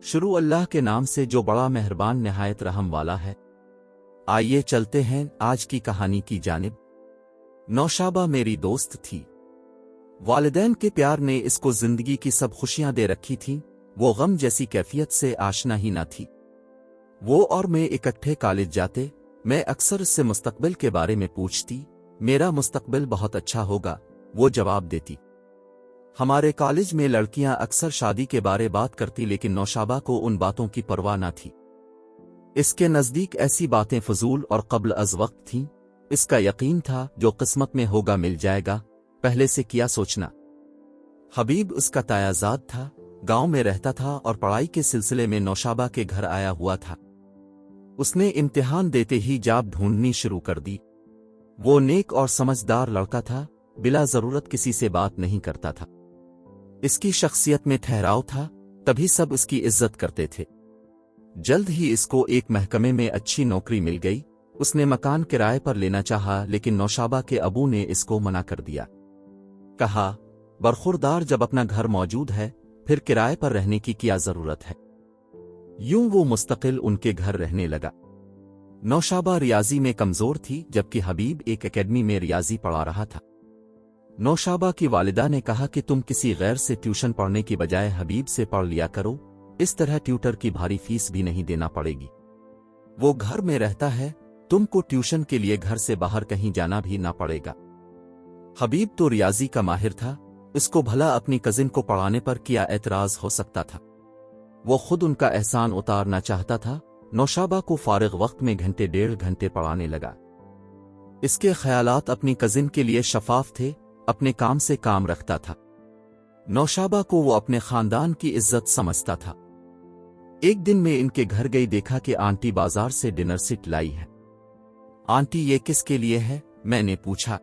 शुरू अल्लाह के नाम से जो बड़ा मेहरबान निहायत रहम वाला है। आइए चलते हैं आज की कहानी की जानिब। नौशाबा मेरी दोस्त थी। वालिदैन के प्यार ने इसको जिंदगी की सब खुशियां दे रखी थीं। वो गम जैसी कैफियत से आशना ही ना थी। वो और मैं इकट्ठे कॉलेज जाते। मैं अक्सर इससे मुस्तकबिल के बारे में पूछती। मेरा मुस्तकबिल बहुत अच्छा होगा, वो जवाब देती। हमारे कॉलेज में लड़कियां अक्सर शादी के बारे बात करती, लेकिन नौशाबा को उन बातों की परवाह न थी। इसके नज़दीक ऐसी बातें फजूल और कब्ल अज़ वक्त थीं। इसका यकीन था जो किस्मत में होगा मिल जाएगा, पहले से किया सोचना। हबीब उसका तायाजाद था, गांव में रहता था और पढ़ाई के सिलसिले में नौशाबा के घर आया हुआ था। उसने इम्तिहान देते ही जॉब ढूंढनी शुरू कर दी। वो नेक और समझदार लड़का था, बिला जरूरत किसी से बात नहीं करता था। इसकी शख्सियत में ठहराव था, तभी सब इसकी इज्जत करते थे। जल्द ही इसको एक महकमे में अच्छी नौकरी मिल गई। उसने मकान किराए पर लेना चाहा, लेकिन नौशाबा के अबू ने इसको मना कर दिया। कहा, बरखुरदार जब अपना घर मौजूद है, फिर किराए पर रहने की क्या जरूरत है। यूं वो मुस्तकिल उनके घर रहने लगा। नौशाबा रियाजी में कमजोर थी, जबकि हबीब एक एकेडमी में रियाजी पढ़ा रहा था। नौशाबा की वालिदा ने कहा कि तुम किसी गैर से ट्यूशन पढ़ने की बजाय हबीब से पढ़ लिया करो, इस तरह ट्यूटर की भारी फीस भी नहीं देना पड़ेगी। वो घर में रहता है, तुमको ट्यूशन के लिए घर से बाहर कहीं जाना भी ना पड़ेगा। हबीब तो रियाजी का माहिर था, इसको भला अपनी कजिन को पढ़ाने पर क्या एतराज हो सकता था। वो खुद उनका एहसान उतारना चाहता था। नौशाबा को फारिग वक्त में घंटे डेढ़ घंटे पढ़ाने लगा। इसके ख्यालात अपनी कजिन के लिए शफाफ थे, अपने काम से काम रखता था। नौशाबा को वो अपने खानदान की इज्जत समझता था। एक दिन मैं इनके घर गई, देखा कि आंटी बाजार से डिनर सेट लाई है। आंटी ये किसके लिए है, मैंने पूछा।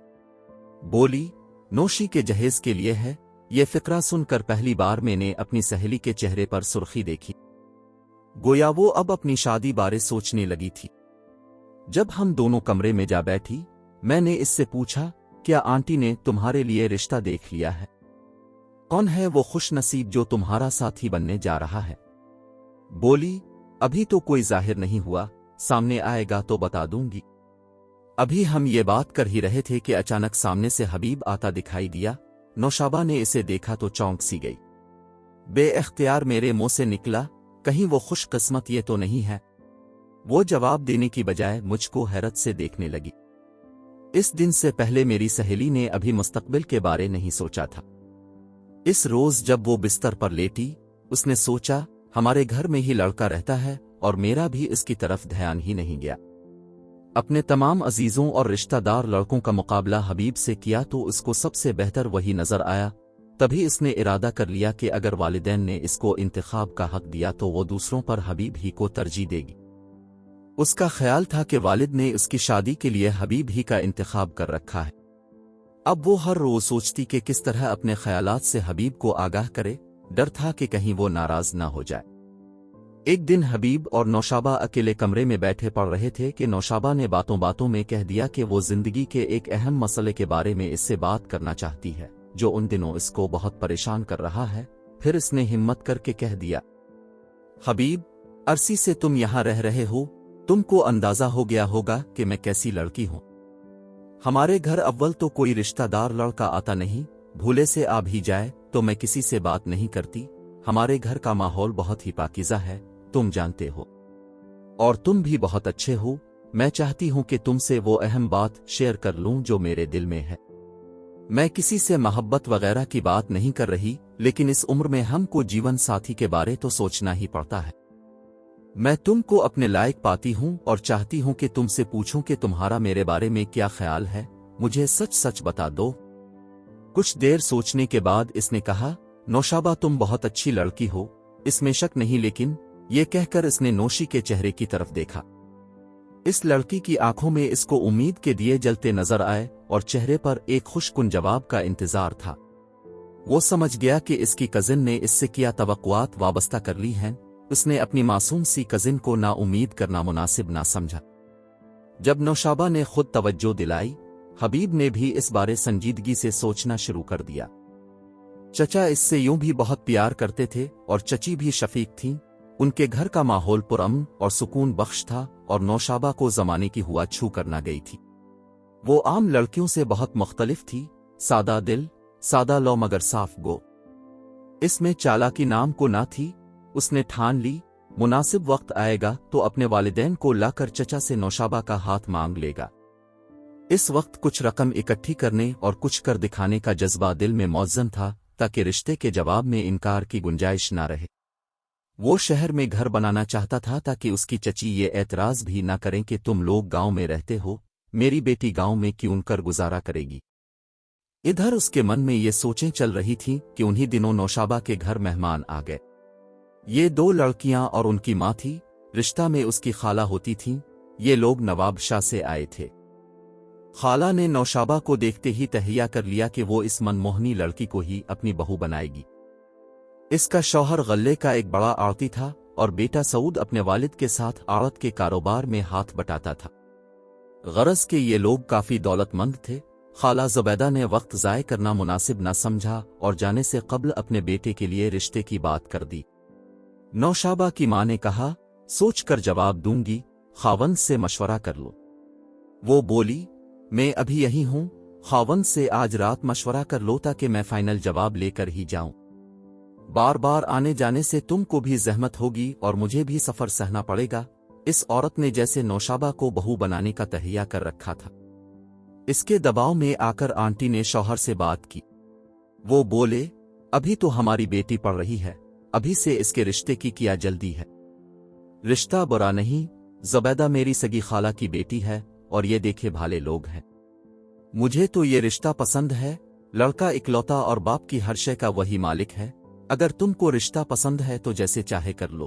बोली, नौशी के जहेज के लिए है। ये फिक्रा सुनकर पहली बार मैंने अपनी सहेली के चेहरे पर सुर्खी देखी, गोया वो अब अपनी शादी बारे सोचने लगी थी। जब हम दोनों कमरे में जा बैठी, मैंने इससे पूछा, क्या आंटी ने तुम्हारे लिए रिश्ता देख लिया है? कौन है वो खुश नसीब जो तुम्हारा साथी बनने जा रहा है? बोली, अभी तो कोई जाहिर नहीं हुआ, सामने आएगा तो बता दूंगी। अभी हम ये बात कर ही रहे थे कि अचानक सामने से हबीब आता दिखाई दिया। नौशाबा ने इसे देखा तो चौंक सी गई। बेइख्तियार मेरे मुंह से निकला, कहीं वो खुशकिस्मत ये तो नहीं है। वो जवाब देने की बजाय मुझको हैरत से देखने लगी। इस दिन से पहले मेरी सहेली ने अभी मुस्तकबिल के बारे नहीं सोचा था। इस रोज जब वो बिस्तर पर लेटी, उसने सोचा, हमारे घर में ही लड़का रहता है और मेरा भी इसकी तरफ ध्यान ही नहीं गया। अपने तमाम अजीजों और रिश्तेदार लड़कों का मुकाबला हबीब से किया तो उसको सबसे बेहतर वही नजर आया। तभी इसने इरादा कर लिया कि अगर वालिदैन ने इसको इंतखाब का हक दिया तो वो दूसरों पर हबीब ही को तरजीह देगी। उसका ख्याल था कि वालिद ने उसकी शादी के लिए हबीब ही का इंतखाब कर रखा है। अब वो हर रोज सोचती कि किस तरह अपने ख्यालात से हबीब को आगाह करे। डर था कि कहीं वो नाराज ना हो जाए। एक दिन हबीब और नौशाबा अकेले कमरे में बैठे पढ़ रहे थे कि नौशाबा ने बातों बातों में कह दिया कि वो जिंदगी के एक अहम मसले के बारे में इससे बात करना चाहती है, जो उन दिनों इसको बहुत परेशान कर रहा है। फिर इसने हिम्मत करके कह दिया, हबीब, अरसी से तुम यहां रह रहे हो, तुमको अंदाजा हो गया होगा कि मैं कैसी लड़की हूं। हमारे घर अव्वल तो कोई रिश्तेदार लड़का आता नहीं, भूले से आ भी जाए तो मैं किसी से बात नहीं करती। हमारे घर का माहौल बहुत ही पाकीज़ा है, तुम जानते हो, और तुम भी बहुत अच्छे हो। मैं चाहती हूं कि तुमसे वो अहम बात शेयर कर लूं जो मेरे दिल में है। मैं किसी से मोहब्बत वगैरह की बात नहीं कर रही, लेकिन इस उम्र में हमको जीवन साथी के बारे तो सोचना ही पड़ता है। मैं तुमको अपने लायक पाती हूं और चाहती हूं कि तुमसे पूछूं कि तुम्हारा मेरे बारे में क्या ख्याल है। मुझे सच सच बता दो। कुछ देर सोचने के बाद इसने कहा, नौशाबा तुम बहुत अच्छी लड़की हो, इसमें शक नहीं, लेकिन ये कहकर इसने नौशी के चेहरे की तरफ देखा। इस लड़की की आंखों में इसको उम्मीद के दिए जलते नजर आए और चेहरे पर एक खुशकुन जवाब का इंतजार था। वो समझ गया कि इसकी कजिन ने इससे किया तवक्कुआत वाबस्ता कर ली हैं। उसने अपनी मासूम सी कजिन को ना उम्मीद करना मुनासिब ना समझा। जब नौशाबा ने खुद तवज्जो दिलाई, हबीब ने भी इस बारे संजीदगी से सोचना शुरू कर दिया। चचा इससे यूं भी बहुत प्यार करते थे और चची भी शफीक थीं। उनके घर का माहौल पुरअमन और सुकून बख्श था और नौशाबा को ज़माने की हुआ छू कर ना गई थी। वो आम लड़कियों से बहुत मुख्तलिफ थी, सादा दिल, सादा लो मगर साफ गो। इसमें चालाकी नाम को ना थी। उसने ठान ली मुनासिब वक्त आएगा तो अपने वालिदैन को लाकर चचा से नौशाबा का हाथ मांग लेगा। इस वक्त कुछ रकम इकट्ठी करने और कुछ कर दिखाने का जज्बा दिल में मौज़न था ताकि रिश्ते के जवाब में इनकार की गुंजाइश ना रहे। वो शहर में घर बनाना चाहता था ताकि उसकी चची ये एतराज़ भी ना करें कि तुम लोग गांव में रहते हो, मेरी बेटी गांव में क्यों कर गुजारा करेगी। इधर उसके मन में ये सोचें चल रही थीं कि उन्हीं दिनों नौशाबा के घर मेहमान आ गए। ये 2 लड़कियां और उनकी माँ थी। रिश्ता में उसकी खाला होती थीं। ये लोग नवाब शाह से आए थे। खाला ने नौशाबा को देखते ही तहैया कर लिया कि वो इस मनमोहनी लड़की को ही अपनी बहू बनाएगी। इसका शौहर गल्ले का एक बड़ा आड़ती था और बेटा सऊद अपने वालिद के साथ आड़त के कारोबार में हाथ बटाता था। गरज के ये लोग काफी दौलतमंद थे। खाला ज़ुबैदा ने वक्त ज़ाय करना मुनासिब न समझा और जाने से कब्ल अपने बेटे के लिए रिश्ते की बात कर दी। नौशाबा की माँ ने कहा, सोच कर जवाब दूंगी, खावंद से मशवरा कर लो। वो बोली, मैं अभी यही हूं, खावंद से आज रात मशवरा कर लो ताकि मैं फाइनल जवाब लेकर ही जाऊं। बार बार आने जाने से तुमको भी जहमत होगी और मुझे भी सफर सहना पड़ेगा। इस औरत ने जैसे नौशाबा को बहू बनाने का तहैया कर रखा था। इसके दबाव में आकर आंटी ने शौहर से बात की। वो बोले, अभी तो हमारी बेटी पढ़ रही है, अभी से इसके रिश्ते की क्या जल्दी है। रिश्ता बुरा नहीं, ज़ुबैदा मेरी सगी खाला की बेटी है और ये देखे भाले लोग हैं। मुझे तो ये रिश्ता पसंद है। लड़का इकलौता और बाप की हर शय का वही मालिक है। अगर तुमको रिश्ता पसंद है तो जैसे चाहे कर लो।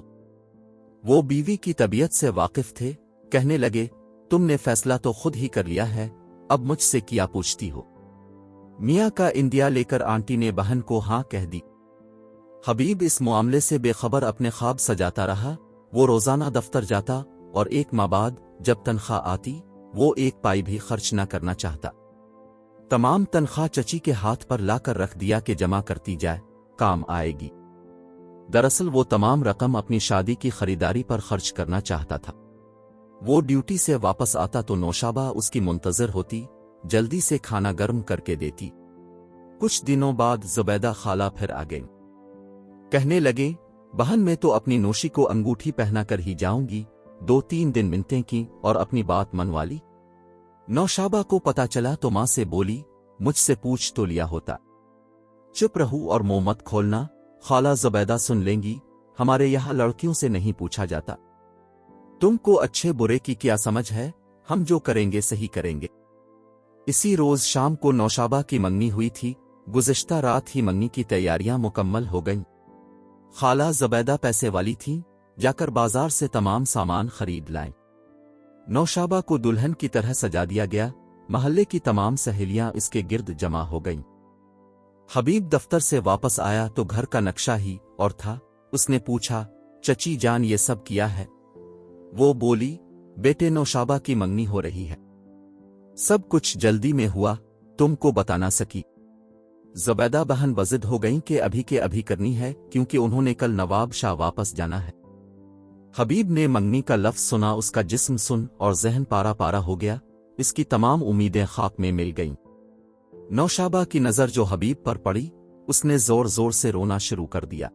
वो बीवी की तबीयत से वाकिफ थे। कहने लगे, तुमने फैसला तो खुद ही कर लिया है, अब मुझसे क्या पूछती हो। मियाँ का इंदिया लेकर आंटी ने बहन को हाँ कह दी। हबीब इस मामले से बेखबर अपने ख्वाब सजाता रहा। वो रोजाना दफ्तर जाता और एक माह बाद जब तनख्वाह आती वो एक पाई भी खर्च न करना चाहता। तमाम तनख्वाह चची के हाथ पर लाकर रख दिया कि जमा करती जाए, काम आएगी। दरअसल वो तमाम रकम अपनी शादी की खरीदारी पर खर्च करना चाहता था। वो ड्यूटी से वापस आता तो नौशाबा उसकी मुंतजर होती, जल्दी से खाना गर्म करके देती। कुछ दिनों बाद ज़ुबैदा खाला फिर आ गई। कहने लगे, बहन मैं तो अपनी नोशी को अंगूठी पहना कर ही जाऊंगी। 2-3 दिन मिन्नतें की और अपनी बात मनवा ली। नौशाबा को पता चला तो मां से बोली, मुझसे पूछ तो लिया होता। चुप रहूं और मुंह मत खोलना, खाला ज़ुबैदा सुन लेंगी। हमारे यहां लड़कियों से नहीं पूछा जाता। तुमको अच्छे बुरे की क्या समझ है, हम जो करेंगे सही करेंगे। इसी रोज शाम को नौशाबा की मंगनी हुई थी। गुज़िश्ता रात ही मंगनी की तैयारियां मुकम्मल हो गईं। खाला ज़ुबैदा पैसे वाली थीं, जाकर बाजार से तमाम सामान खरीद लाएं। नौशाबा को दुल्हन की तरह सजा दिया गया। महल्ले की तमाम सहेलियां इसके गिर्द जमा हो गईं। हबीब दफ्तर से वापस आया तो घर का नक्शा ही और था। उसने पूछा, चची जान ये सब किया है? वो बोली, बेटे नौशाबा की मंगनी हो रही है। सब कुछ जल्दी में हुआ, तुमको बता ना सकी। ज़ुबैदा बहन बज़िद हो गईं कि अभी के अभी करनी है क्योंकि उन्होंने कल नवाब शाह वापस जाना है। हबीब ने मंगनी का लफ्ज़ सुना, उसका जिस्म सुन और जहन पारा पारा हो गया। इसकी तमाम उम्मीदें खाक में मिल गईं। नौशाबा की नज़र जो हबीब पर पड़ी, उसने जोर जोर से रोना शुरू कर दिया।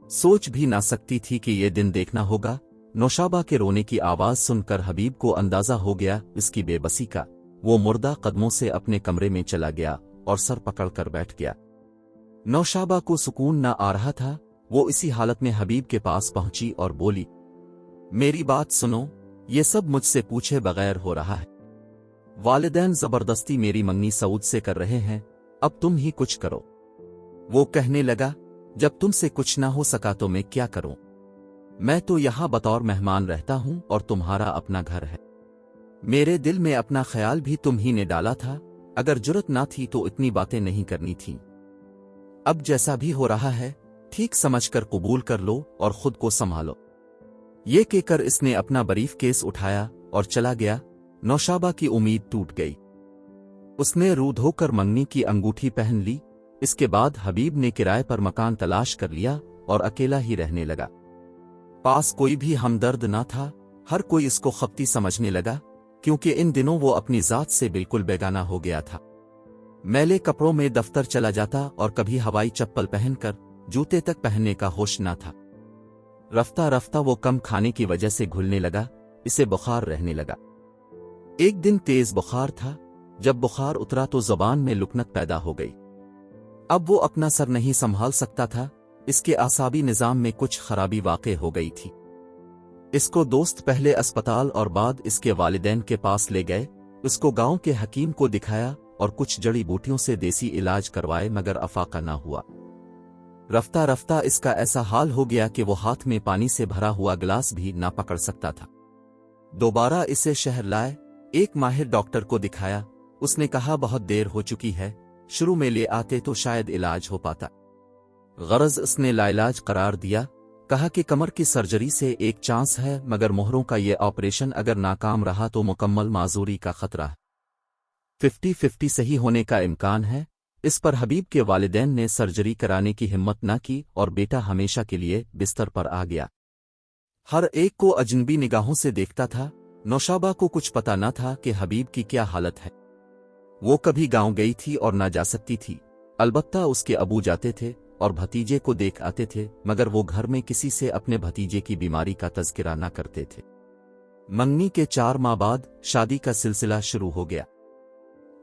सोच भी ना सकती थी कि ये दिन देखना होगा। नौशाबा के रोने की आवाज़ सुनकर हबीब को अंदाज़ा हो गया इसकी बेबसी का। वो मुर्दा कदमों से अपने कमरे में चला गया और सर पकड़कर बैठ गया। नौशाबा को सुकून न आ रहा था। वो इसी हालत में हबीब के पास पहुंची और बोली, मेरी बात सुनो, ये सब मुझसे पूछे बगैर हो रहा है। वालिदैन जबरदस्ती मेरी मंगनी सऊद से कर रहे हैं, अब तुम ही कुछ करो। वो कहने लगा, जब तुमसे कुछ ना हो सका तो मैं क्या करूं? मैं तो यहां बतौर मेहमान रहता हूं और तुम्हारा अपना घर है। मेरे दिल में अपना ख्याल भी तुम ही ने डाला था। अगर जुर्रत ना थी तो इतनी बातें नहीं करनी थी। अब जैसा भी हो रहा है ठीक समझकर कबूल कर लो और खुद को संभालो। ये कहकर इसने अपना बरीफ केस उठाया और चला गया। नौशाबा की उम्मीद टूट गई। उसने रू धोकर मंगनी की अंगूठी पहन ली। इसके बाद हबीब ने किराए पर मकान तलाश कर लिया और अकेला ही रहने लगा। पास कोई भी हमदर्द ना था। हर कोई इसको खपती समझने लगा, क्योंकि इन दिनों वो अपनी जात से बिल्कुल बेगाना हो गया था। मैले कपड़ों में दफ्तर चला जाता और कभी हवाई चप्पल पहनकर जूते तक पहनने का होश ना था। रफ्ता रफ्ता वो कम खाने की वजह से घुलने लगा, इसे बुखार रहने लगा। एक दिन तेज बुखार था। जब बुखार उतरा तो जुबान में लुकनत पैदा हो गई। अब वो अपना सर नहीं संभाल सकता था। इसके आसाबी निजाम में कुछ खराबी वाक़ई हो गई थी। इसको दोस्त पहले अस्पताल और बाद इसके वालिदैन के पास ले गए। उसको गांव के हकीम को दिखाया और कुछ जड़ी बूटियों से देसी इलाज करवाए, मगर अफाका ना हुआ। रफ्ता रफ्ता इसका ऐसा हाल हो गया कि वो हाथ में पानी से भरा हुआ गिलास भी ना पकड़ सकता था। दोबारा इसे शहर लाए, एक माहिर डॉक्टर को दिखाया। उसने कहा बहुत देर हो चुकी है, शुरू में ले आते तो शायद इलाज हो पाता। गरज उसने लाइलाज करार दिया। कहा कि कमर की सर्जरी से एक चांस है, मगर मोहरों का ये ऑपरेशन अगर नाकाम रहा तो मुकम्मल माजूरी का खतरा है। 50-50 सही होने का इम्कान है। इस पर हबीब के वालिदैन ने सर्जरी कराने की हिम्मत न की और बेटा हमेशा के लिए बिस्तर पर आ गया। हर एक को अजनबी निगाहों से देखता था। नौशाबा को कुछ पता न था कि हबीब की क्या हालत है। वो कभी गांव गई थी और ना जा सकती थी। अलबत्ता उसके अबू जाते थे और भतीजे को देख आते थे, मगर वो घर में किसी से अपने भतीजे की बीमारी का तज़किरा ना करते थे। मंगनी के 4 माह बाद शादी का सिलसिला शुरू हो गया।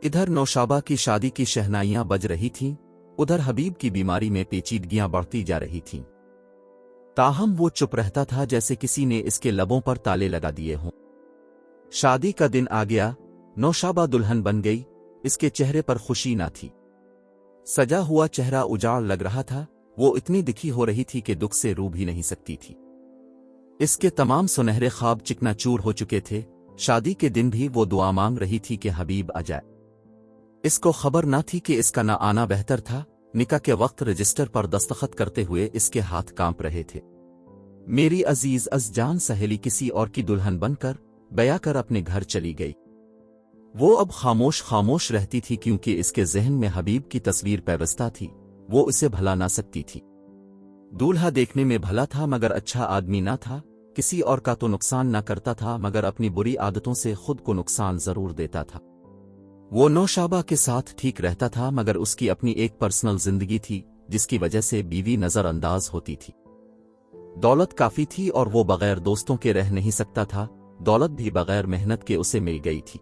इधर नौशाबा की शादी की शहनाइयां बज रही थीं, उधर हबीब की बीमारी में पेचीदगियां बढ़ती जा रही थीं। ताहम वो चुप रहता था, जैसे किसी ने इसके लबों पर ताले लगा दिए हों। शादी का दिन आ गया। नौशाबा दुल्हन बन गई। इसके चेहरे पर खुशी ना थी। सजा हुआ चेहरा उजाड़ लग रहा था। वो इतनी दिखी हो रही थी कि दुख से रू भी नहीं सकती थी। इसके तमाम सुनहरे ख्वाब चिकनाचूर हो चुके थे। शादी के दिन भी वो दुआ मांग रही थी कि हबीब आ जाए। इसको खबर ना थी कि इसका ना आना बेहतर था। निकाह के वक्त रजिस्टर पर दस्तखत करते हुए इसके हाथ कांप रहे थे। मेरी अजीज अज़जान सहेली किसी और की दुल्हन बनकर बया कर अपने घर चली गई। वो अब खामोश खामोश रहती थी, क्योंकि इसके जहन में हबीब की तस्वीर पैवस्ता थी। वो इसे भला ना सकती थी। दूल्हा देखने में भला था, मगर अच्छा आदमी ना था। किसी और का तो नुकसान ना करता था, मगर अपनी बुरी आदतों से खुद को नुकसान जरूर देता था। वो नौशाबा के साथ ठीक रहता था, मगर उसकी अपनी एक पर्सनल जिंदगी थी, जिसकी वजह से बीवी नजरअंदाज होती थी। दौलत काफी थी और वो बगैर दोस्तों के रह नहीं सकता था। दौलत भी बगैर मेहनत के उसे मिल गई थी।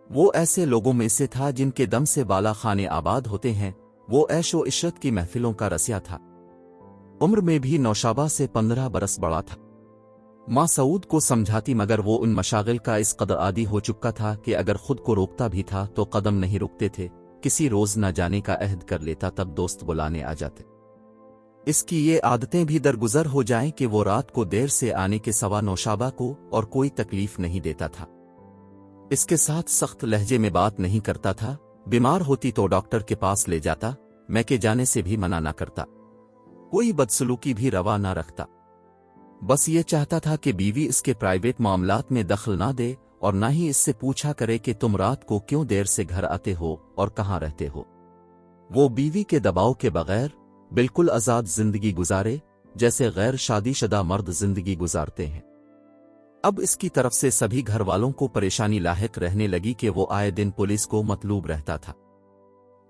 वो ऐसे लोगों में से था जिनके दम से बाला खाने आबाद होते हैं। वो ऐशो इशरत की महफिलों का रसिया था। उम्र में भी नौशाबा से 15 बरस बड़ा था। माँ सऊद को समझाती, मगर वो उन मशागिल का इस कदर आदी हो चुका था कि अगर खुद को रोकता भी था तो कदम नहीं रुकते थे। किसी रोज न जाने का अहद कर लेता तब दोस्त बुलाने आ जाते। इसकी ये आदतें भी दरगुजर हो जाएं कि वो रात को देर से आने के सवा नौशाबा को और कोई तकलीफ नहीं देता था। इसके साथ सख्त लहजे में बात नहीं करता था। बीमार होती तो डॉक्टर के पास ले जाता। मैके जाने से भी मना ना करता। कोई बदसलूकी भी रवा ना रखता। बस ये चाहता था कि बीवी इसके प्राइवेट मामलात में दखल ना दे और ना ही इससे पूछा करे कि तुम रात को क्यों देर से घर आते हो और कहाँ रहते हो। वो बीवी के दबाव के बगैर बिल्कुल आजाद जिंदगी गुजारे, जैसे गैर शादीशुदा मर्द जिंदगी गुजारते हैं। अब इसकी तरफ से सभी घर वालों को परेशानी लाहिक रहने लगी कि वो आए दिन पुलिस को मतलूब रहता था।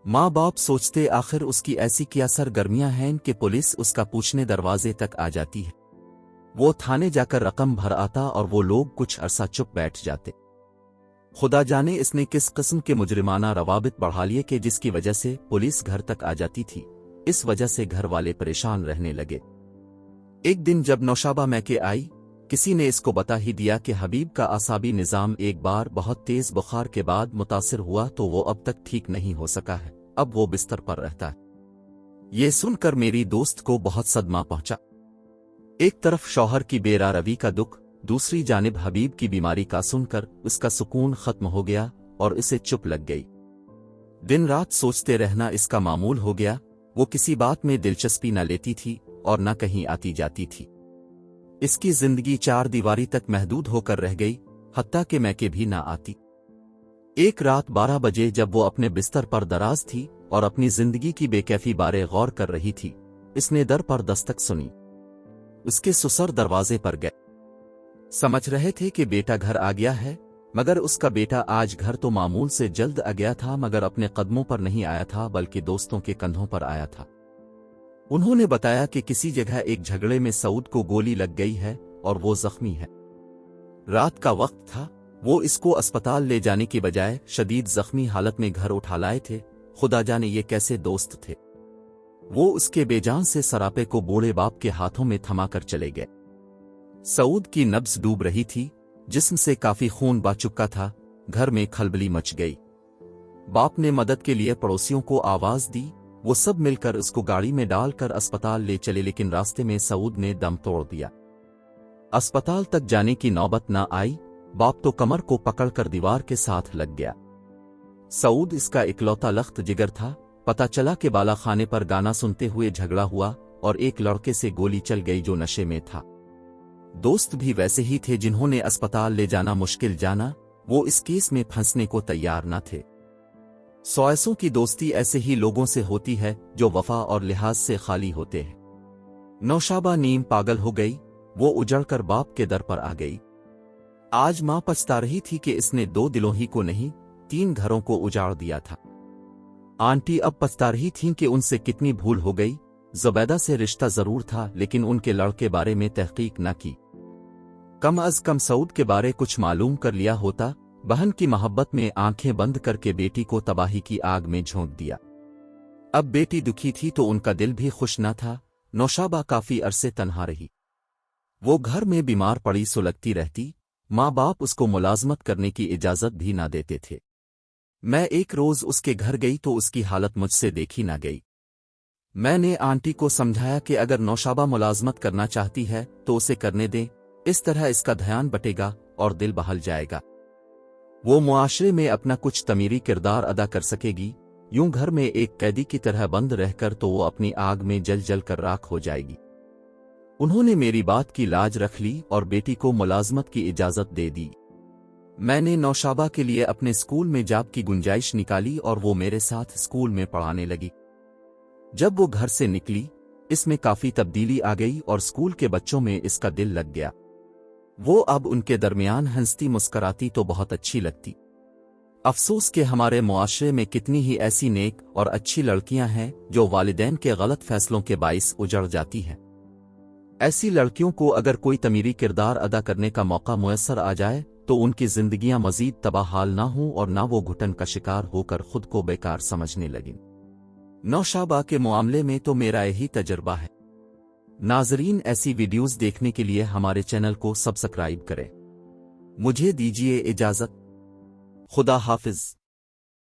माँ बाप सोचते आखिर उसकी ऐसी क्या सरगर्मियां हैं कि पुलिस उसका पूछने दरवाजे तक आ जाती है। वो थाने जाकर रकम भर आता और वो लोग कुछ अरसा चुप बैठ जाते। खुदा जाने इसने किस किस्म के मुजरिमाना रवाबित बढ़ा लिए कि जिसकी वजह से पुलिस घर तक आ जाती थी। इस वजह से घर वाले परेशान रहने लगे। एक दिन जब नौशाबा मैके आई, किसी ने इसको बता ही दिया कि हबीब का आसाबी निजाम एक बार बहुत तेज बुखार के बाद मुतासिर हुआ तो वो अब तक ठीक नहीं हो सका है। अब वो बिस्तर पर रहता है। ये सुनकर मेरी दोस्त को बहुत सदमा पहुंचा। एक तरफ शौहर की बेरारवी का दुख, दूसरी जानिब हबीब की बीमारी का सुनकर उसका सुकून खत्म हो गया और इसे चुप लग गई। दिन रात सोचते रहना इसका मामूल हो गया। वो किसी बात में दिलचस्पी न लेती थी और न कहीं आती जाती थी। इसकी जिंदगी 4 दीवारी तक महदूद होकर रह गई, हत्ता के मैके भी ना आती। एक रात 12 बजे जब वो अपने बिस्तर पर दराज थी और अपनी जिंदगी की बेकैफी बारे गौर कर रही थी, इसने दर पर दस्तक सुनी। اس کے سسر دروازے پر گئے۔ سمجھ رہے تھے کہ بیٹا گھر آ گیا ہے، مگر اس کا بیٹا آج گھر تو معمول سے جلد آ گیا تھا، مگر اپنے قدموں پر نہیں آیا تھا بلکہ دوستوں کے کندھوں پر آیا تھا۔ انہوں نے بتایا کہ کسی جگہ ایک جھگڑے میں سعود کو گولی لگ گئی ہے اور وہ زخمی ہے۔ رات کا وقت تھا، وہ اس کو اسپتال لے جانے کی بجائے شدید زخمی حالت میں گھر اٹھا لائے تھے۔ خدا جانے یہ کیسے دوست تھے۔ وہ اس کے بے جان سے سراپے کو بوڑھے باپ کے ہاتھوں میں تھما کر چلے گئے۔ سعود کی نبض ڈوب رہی تھی، جسم سے کافی خون بہہ چکا تھا، گھر میں کھلبلی مچ گئی۔ باپ نے مدد کے لیے پڑوسیوں کو آواز دی، وہ سب مل کر اس کو گاڑی میں ڈال کر اسپتال لے چلے، لیکن راستے میں سعود نے دم توڑ دیا۔ اسپتال تک جانے کی نوبت نہ آئی، باپ تو کمر کو پکڑ کر دیوار کے ساتھ لگ گیا۔ سعود اس کا اکلوتا لخت جگر تھا۔ پتہ چلا کہ بالا خانے پر گانا سنتے ہوئے جھگڑا ہوا اور ایک لڑکے سے گولی چل گئی جو نشے میں تھا۔ دوست بھی ویسے ہی تھے جنہوں نے اسپتال لے جانا مشکل جانا، وہ اس کیس میں پھنسنے کو تیار نہ تھے۔ سوائسوں کی دوستی ایسے ہی لوگوں سے ہوتی ہے جو وفا اور لحاظ سے خالی ہوتے ہیں۔ نوشابہ نیم پاگل ہو گئی، وہ اجڑ کر باپ کے در پر آ گئی۔ آج ماں پچھتا رہی تھی کہ اس نے 2 دلوں ہی کو نہیں 3 گھروں کو اجاڑ دیا تھا۔ آنٹی اب پچھتا رہی تھیں کہ ان سے کتنی بھول ہو گئی۔ زبیدہ سے رشتہ ضرور تھا لیکن ان کے لڑکے بارے میں تحقیق نہ کی۔ کم از کم سعود کے بارے کچھ معلوم کر لیا ہوتا۔ بہن کی محبت میں آنکھیں بند کر کے بیٹی کو تباہی کی آگ میں جھونک دیا۔ اب بیٹی دکھی تھی تو ان کا دل بھی خوش نہ تھا۔ نوشابہ کافی عرصے تنہا رہی۔ وہ گھر میں بیمار پڑی سلگتی رہتی، ماں باپ اس کو ملازمت کرنے کی اجازت بھی نہ دیتے تھے۔ میں ایک روز اس کے گھر گئی تو اس کی حالت مجھ سے دیکھی نہ گئی۔ میں نے آنٹی کو سمجھایا کہ اگر نوشابہ ملازمت کرنا چاہتی ہے تو اسے کرنے دیں، اس طرح اس کا دھیان بٹے گا اور دل بہل جائے گا۔ وہ معاشرے میں اپنا کچھ تعمیری کردار ادا کر سکے گی۔ یوں گھر میں ایک قیدی کی طرح بند رہ کر تو وہ اپنی آگ میں جل جل کر راکھ ہو جائے گی۔ انہوں نے میری بات کی لاج رکھ لی اور بیٹی کو ملازمت کی اجازت دے دی۔ میں نے نوشابہ کے لیے اپنے اسکول میں جاب کی گنجائش نکالی اور وہ میرے ساتھ اسکول میں پڑھانے لگی۔ جب وہ گھر سے نکلی، اس میں کافی تبدیلی آ گئی اور اسکول کے بچوں میں اس کا دل لگ گیا۔ وہ اب ان کے درمیان ہنستی مسکراتی تو بہت اچھی لگتی۔ افسوس کہ ہمارے معاشرے میں کتنی ہی ایسی نیک اور اچھی لڑکیاں ہیں جو والدین کے غلط فیصلوں کے باعث اجڑ جاتی ہیں۔ ایسی لڑکیوں کو اگر کوئی تعمیری کردار ادا کرنے کا موقع میسر آ جائے تو ان کی زندگیاں مزید تباہ حال نہ ہوں اور نہ وہ گھٹن کا شکار ہو کر خود کو بیکار سمجھنے لگیں۔ نوشابہ کے معاملے میں تو میرا یہی تجربہ ہے۔ ناظرین، ایسی ویڈیوز دیکھنے کے لیے ہمارے چینل کو سبسکرائب کریں۔ مجھے دیجیے اجازت۔ خدا حافظ۔